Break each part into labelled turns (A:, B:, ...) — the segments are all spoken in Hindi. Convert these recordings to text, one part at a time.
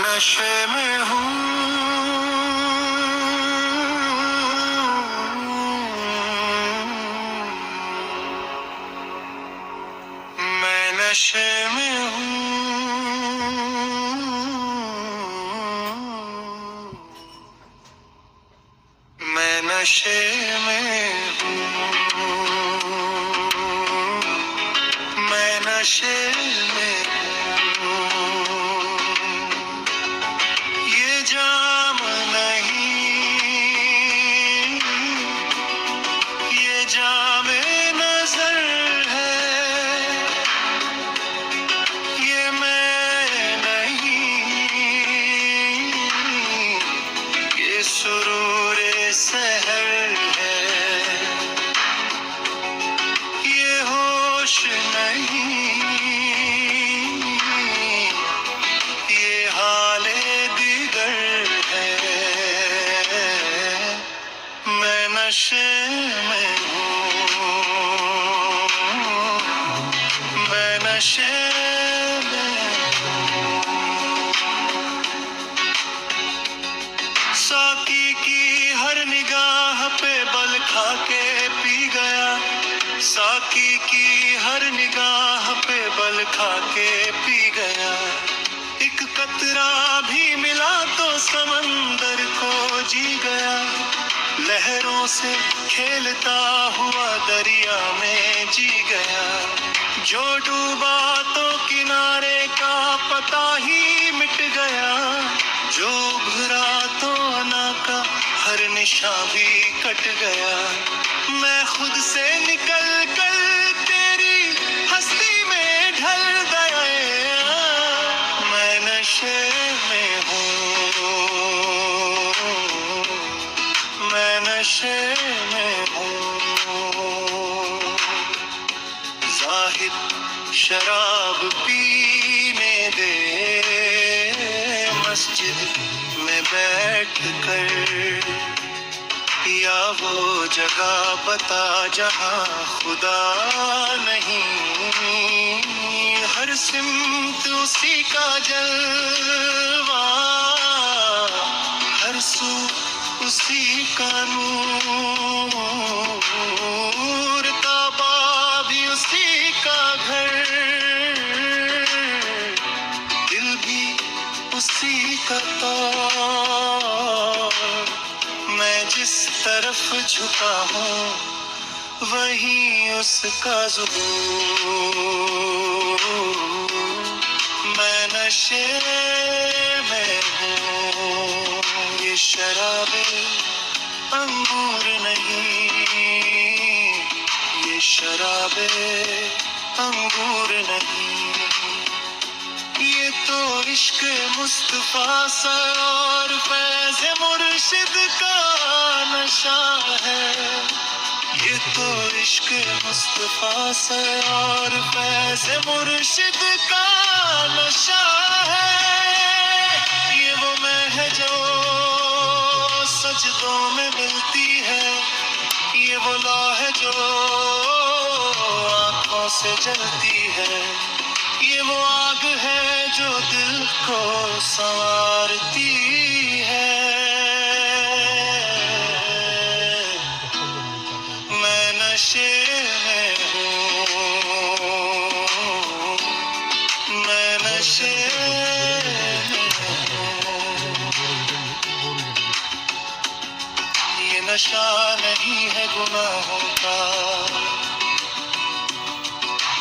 A: नशे में हूँ, मैं नशे में हूँ, मैं नशे में हूँ, मैं नशे में हूँ। ये जाम नहीं, ये जामे नजर है, ये मैं नहीं, ये सुरूर सहर है, ये होश नहीं, ये हाले दिगर है, मैं नशे में हूँ, मैं नशे में हूँ। साकी की हर निगाह पे बल खा के पी गया, साकी की हर निगाह पे बल खा के पी गया। एक कतरा भी मिला तो समंदर को जी गया, लहरों से खेलता हुआ दरिया में जी गया। जो डूबा तो किनारे का पता ही मिट गया, जो उभरा तो अना का हर निशान भी कट गया। मैं खुद से निकल कर तेरी हस्ती में ढल गया, मैं नशे में हूँ, मैं नशे में हूँ। जाहिद शराब पीने दे मस्जिद में बैठ कर, या वो जगह बता जहाँ खुदा नहीं। हर सिमत उसी का जलवा, हर सू उसी का नूर, ताबा भी उसी का घर, दिल भी उसी का तार। मैं जिस तरफ झुका हूँ वहीं उसका ज़ुहूर, मैं नशे में हूँ। ये शराबे अंगूर नहीं, ये शराबे अंगूर नहीं, ये तो इश्क मुस्तफा सा और फैज़ मुर्शिद का नशा है। ये तो इश्क मुस्तफा सा और फैज़ मुर्शिद का नशा है। ये वो मैं है जो सजदों में मिलती है, ये वो ला है जो आँखों से जलती है, ये वो आग है जो दिल को संवारती है। मैं नशे में हूँ, मैं नशे में हूँ। ये नशा नहीं है गुनाहों का,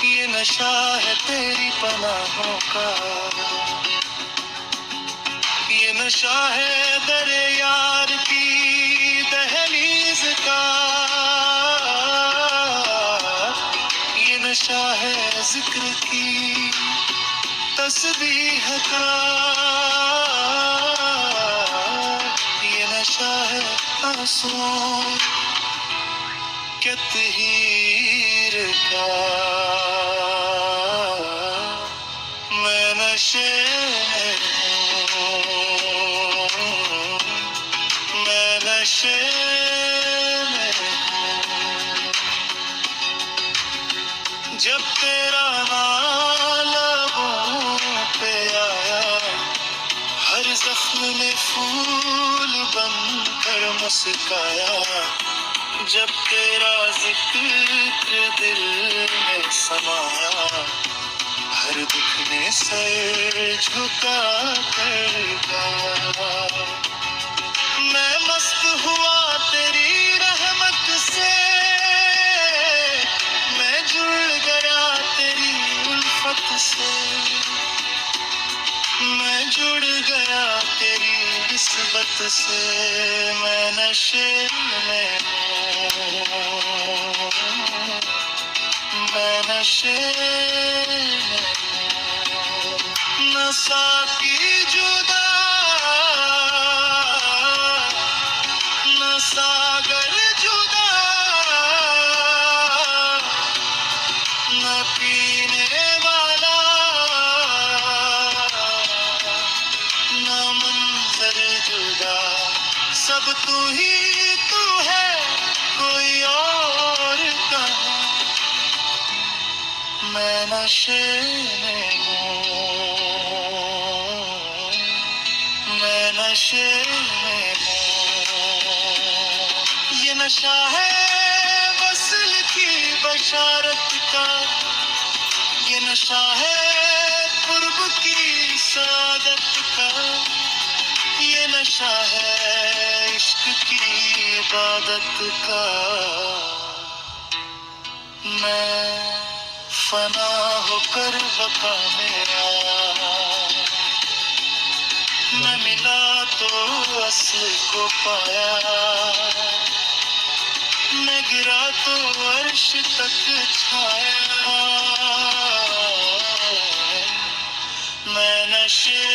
A: ये नशा है तेरी पनाहों का, ये नशा है दरे यार की दहलीज का, ये नशा है जिक्र की तस्बीह का, ये नशा है आंसुओं के तहीर का। मैं नशे में हूँ, मैं नशे में हूँ। जब तेरा नाम लबों पे आया, हर जख्म ने फूल बनकर मुस्काया, जब तेरा जिक्र दिल में समाया, हर दुख ने सर झुका कर गाया। मैं मस्त हुआ तेरी रहमत से, मैं जुड़ गया तेरी उल्फत से, मैं जुड़ गया तेरी निस्बत से, मैं नशे में हूँ, मैं नशे में हूँ। नशा की जुदा, न सागर जुदा, न पीने वाला, न मंजर जुदा, सब तू ही तू है, कोई और कहाँ। मैं नशे में हूँ, मैं नशे में हूँ। ये नशा है वसल की बशारत का, ये नशा है कुर्ब की सादत का, ये नशा है इश्क की इबादत का। मैं फना होकर बका में आया, मैं मिला तो असल को पाया, मैं गिरा तो अर्श तक छाया, मैं नशे